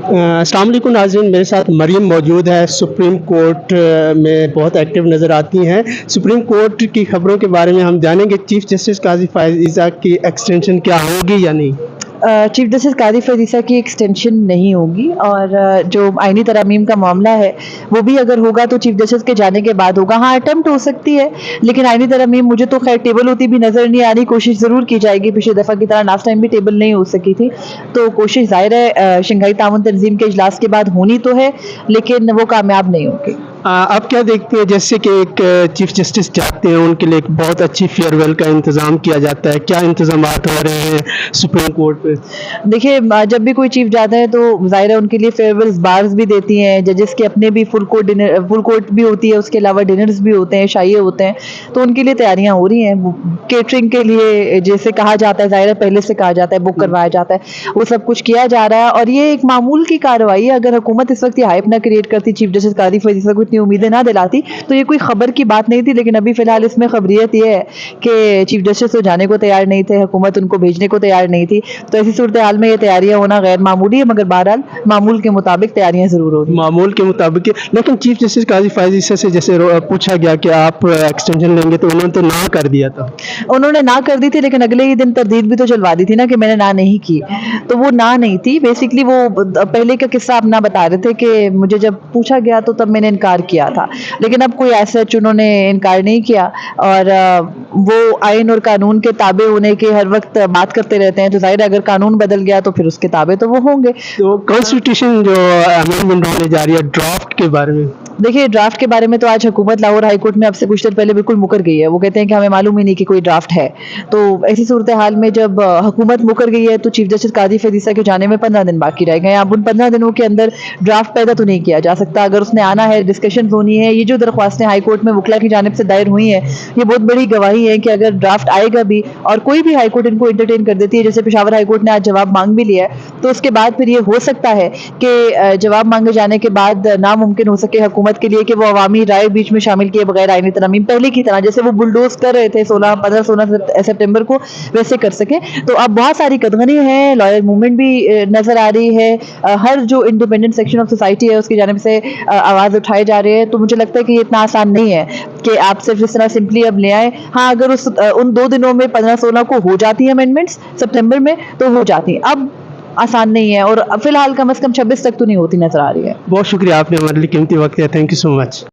السلام علیکم ناظرین، میرے ساتھ مریم موجود ہے، سپریم کورٹ میں بہت ایکٹیو نظر آتی ہیں۔ سپریم کورٹ کی خبروں کے بارے میں ہم جانیں گے، چیف جسٹس قاضی فائز عیسیٰ کی ایکسٹینشن کیا ہوگی یا نہیں؟ چیف جسٹس قاضی فائز عیسیٰ کی ایکسٹینشن نہیں ہوگی، اور جو آئینی ترامیم کا معاملہ ہے وہ بھی اگر ہوگا تو چیف جسٹس کے جانے کے بعد ہوگا۔ ہاں، اٹمپٹ ہو سکتی ہے، لیکن آئینی ترامیم مجھے تو خیر ٹیبل ہوتی بھی نظر نہیں آ رہی۔ کوشش ضرور کی جائے گی، پچھلی دفعہ کی طرح لاسٹ ٹائم بھی ٹیبل نہیں ہو سکی تھی، تو کوشش ظاہر ہے شنگھائی تعاون تنظیم کے اجلاس کے بعد ہونی تو ہے، لیکن وہ کامیاب نہیں ہوگی۔ آپ کیا دیکھتے ہیں، جیسے کہ ایک چیف جسٹس جاتے ہیں ان کے لیے ایک بہت اچھی فیئر ویل کا انتظام کیا جاتا ہے، کیا انتظامات ہو رہے ہیں سپریم کورٹ پہ؟ دیکھیے، جب بھی کوئی چیف جاتا ہے تو ظاہر ہے ان کے لیے فیئر ویلز بارز بھی دیتی ہیں، ججز کے اپنے بھی فل کورٹ بھی ہوتی ہے، اس کے علاوہ ڈنرز بھی ہوتے ہیں، شائعے ہوتے ہیں، تو ان کے لیے تیاریاں ہو رہی ہیں۔ کیٹرنگ کے لیے جیسے کہا جاتا ہے، ظاہر ہے پہلے سے کہا جاتا ہے، بک کروایا جاتا ہے، وہ سب کچھ کیا جا رہا ہے، اور یہ ایک معمول کی کارروائی ہے۔ اگر حکومت اس وقت یہ ہائپ نہ کریٹ کرتی، چیف جسٹس قاضی فائز عیسیٰ کو اتنی امیدیں نہ دلاتی، تو یہ کوئی خبر کی بات نہیں تھی۔ لیکن ابھی فی الحال اس میں خبریت یہ ہے کہ چیف جسٹس تو جانے کو تیار نہیں تھے، حکومت ان کو بھیجنے کو تیار نہیں تھی، تو ایسی صورتحال میں یہ تیاریاں ہونا غیر معمولی ہے، مگر بہرحال معمول کے مطابق تیاریاں ضرور ہو رہی ہیں۔ معمول کے مطابق، لیکن چیف جسٹس قاضی فائز عیسیٰ سے جیسے پوچھا گیا کہ آپ ایکسٹینشن لیں گے تو انہوں نے تو نہ کر دیا تھا۔ انہوں نے نہ کر دی تھی، لیکن اگلے ہی دن تردید بھی تو چلوا دی تھی نا کہ میں نے نہ نہیں کی، تو وہ نہ نہیں تھی۔ بیسکلی وہ پہلے کا قصہ آپ نہ بتا رہے تھے کہ مجھے جب پوچھا گیا تو تب میں نے انکار کیا تھا، لیکن اب کوئی ایسا انہوں نے انکار نہیں کیا، اور وہ آئین اور قانون کے تابع ہونے کے ہر وقت بات کرتے رہتے ہیں، تو ظاہر ہے اگر قانون بدل گیا تو پھر اس کے تابع تو وہ ہوں گے۔ تو کانسٹیٹیوشن جو امینڈمنٹ ہونے جا رہی ہے ڈرافٹ کے بارے میں، دیکھیے، ڈرافٹ کے بارے میں تو آج حکومت لاہور ہائی کورٹ میں اب سے کچھ دیر پہلے بالکل مکر گئی ہے۔ وہ کہتے ہیں کہ ہمیں معلوم ہی نہیں کہ کوئی ڈرافٹ ہے، تو ایسی صورتحال میں جب حکومت مکر گئی ہے تو چیف جسٹس قاضی فائز عیسیٰ کے جانے میں 15 دن باقی رہ گئے ہیں۔ اب ان 15 دنوں کے اندر ڈرافٹ پیدا تو نہیں کیا جا سکتا۔ اگر اس نے آنا ہے، ڈسکشن ہونی ہے، یہ جو درخواستیں ہائی کورٹ میں وکلا کی جانب سے دائر ہوئی ہیں، یہ بہت بڑی گواہی ہے کہ اگر ڈرافٹ آئے گا بھی اور کوئی بھی ہائی کورٹ ان کو انٹرٹین کر دیتی ہے، جیسے پشاور ہائی کورٹ نے آج جواب مانگ بھی لیا ہے، تو اس کے بعد پھر یہ ہو سکتا ہے کہ جواب مانگے جانے کے بعد ناممکن ہو سکے حکومت کے لیے کہ وہ عوامی رائے بیچ میں شامل کیے بغیر آئینی ترامیم پہلے کی طرح جیسے وہ بلڈوز کر رہے تھے 16 سپٹمبر کو ویسے کر سکیں۔ تو اب بہت ساری قدغنی ہے، لائر موومنٹ بھی نظر آ رہی ہے، ہر جو انڈیپینڈنٹ سیکشن آف سوسائٹی ہے اس کی جانب سے آواز اٹھائے جا رہے ہیں، تو مجھے لگتا ہے کہ یہ اتنا آسان نہیں ہے کہ آپ صرف اس طرح سمپلی اب لے آئیں۔ ہاں، اگر ان 2 دنوں میں 15-16 کو ہو جاتی ہیں امینڈمنٹس سپٹمبر میں تو ہو جاتی ہیں، اب آسان نہیں ہے، اور فی الحال کم از کم 26 تک تو نہیں ہوتی نظر آ رہی ہے۔ بہت شکریہ، آپ نے ہمارے لیے قیمتی وقت ہے، تھینک یو سو مچ۔